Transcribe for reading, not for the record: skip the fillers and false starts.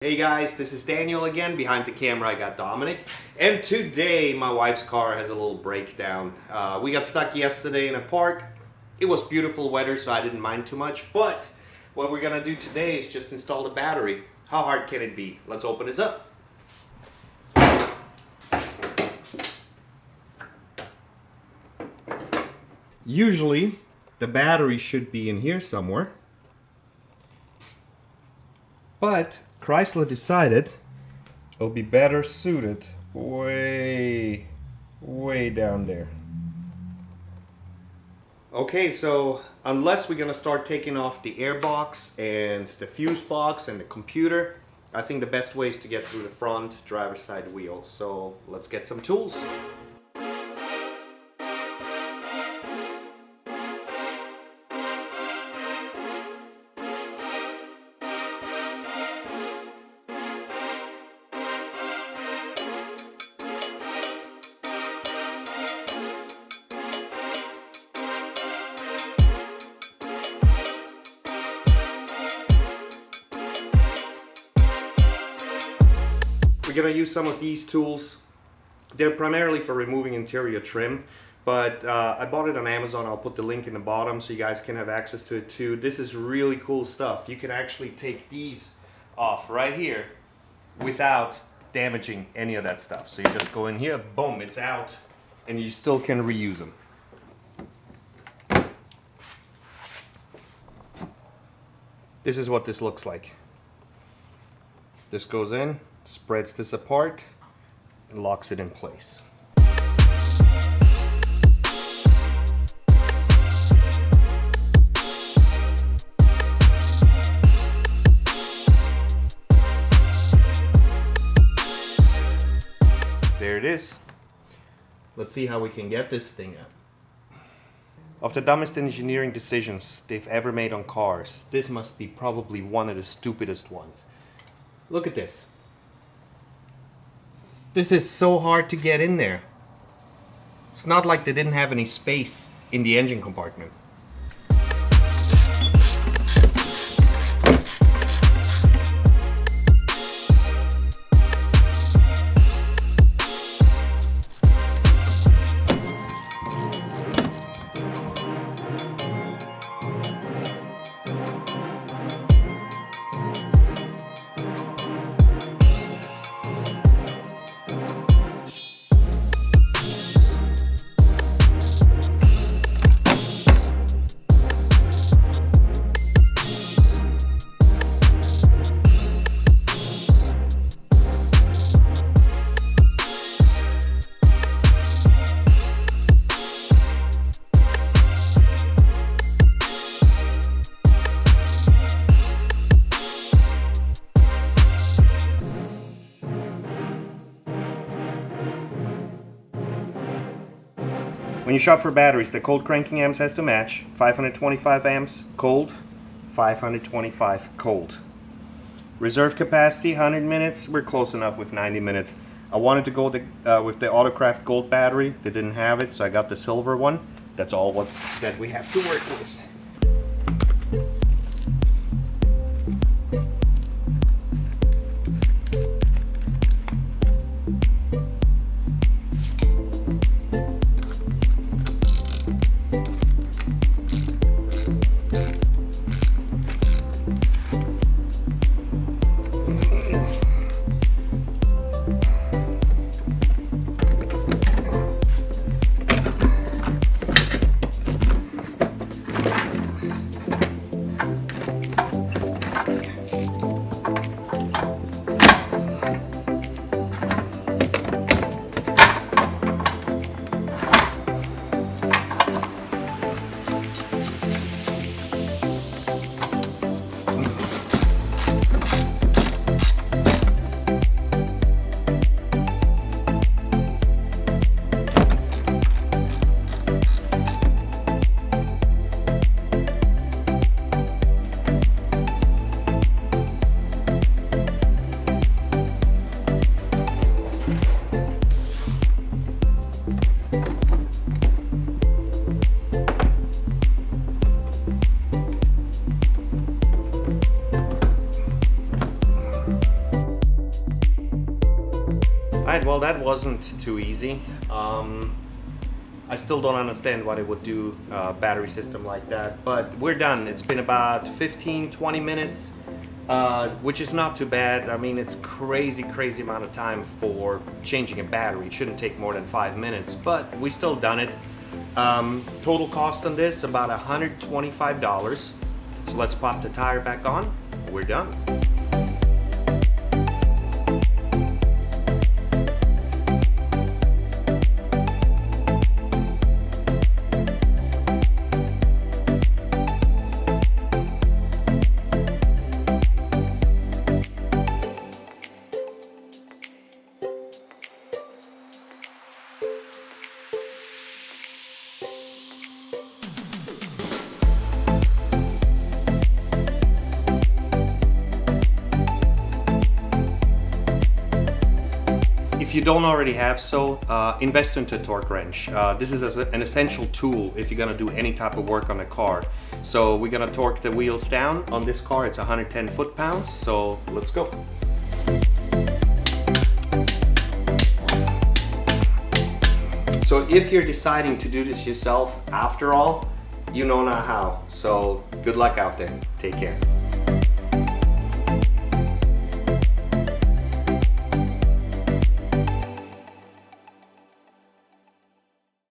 Hey guys, this is Daniel again. Behind the camera I got Dominic. And today my wife's car has a little breakdown. We got stuck yesterday in a park. It was beautiful weather, so I didn't mind too much. But what we're gonna do today is just install the battery. How hard can it be? Let's open this up. Usually the battery should be in here somewhere. But Chrysler decided it'll be better suited way down there. Okay, so unless we're gonna start taking off the air box and the fuse box and the computer, I think the best way is to get through the front driver's side wheel. So let's get some tools. We're gonna use some of these tools. They're primarily for removing interior trim, but I bought it on Amazon. I'll put the link in the bottom so you guys can have access to it too. This is really cool stuff. You can actually take these off right here without damaging any of that stuff. So you just go in here, boom, it's out, and you still can reuse them. This is what this looks like. This goes in, spreads this apart, and locks it in place. There it is. Let's see how we can get this thing out. Of the dumbest engineering decisions they've ever made on cars, this must be probably one of the stupidest ones. Look at this. This is so hard to get in there. It's not like they didn't have any space in the engine compartment. When you shop for batteries, the cold cranking amps has to match. 525 amps cold, 525 cold. Reserve capacity 100 minutes. We're close enough with 90 minutes. I wanted to go with the Autocraft gold battery. They didn't have it, so I got the silver one. That's all that we have to work with. Alright, well that wasn't too easy. I still don't understand why they would do a battery system like that, but we're done. It's been about 15-20 minutes, which is not too bad. I mean, it's crazy amount of time for changing a battery. It shouldn't take more than 5 minutes, but we still done it. Total cost on this, about $125. So let's pop the tire back on. We're done. If you don't already have so, invest into a torque wrench. This is an essential tool if you're gonna do any type of work on a car. So we're gonna torque the wheels down. On this car it's 110 foot-pounds, so let's go. So if you're deciding to do this yourself, after all, you know now how. So good luck out there. Take care.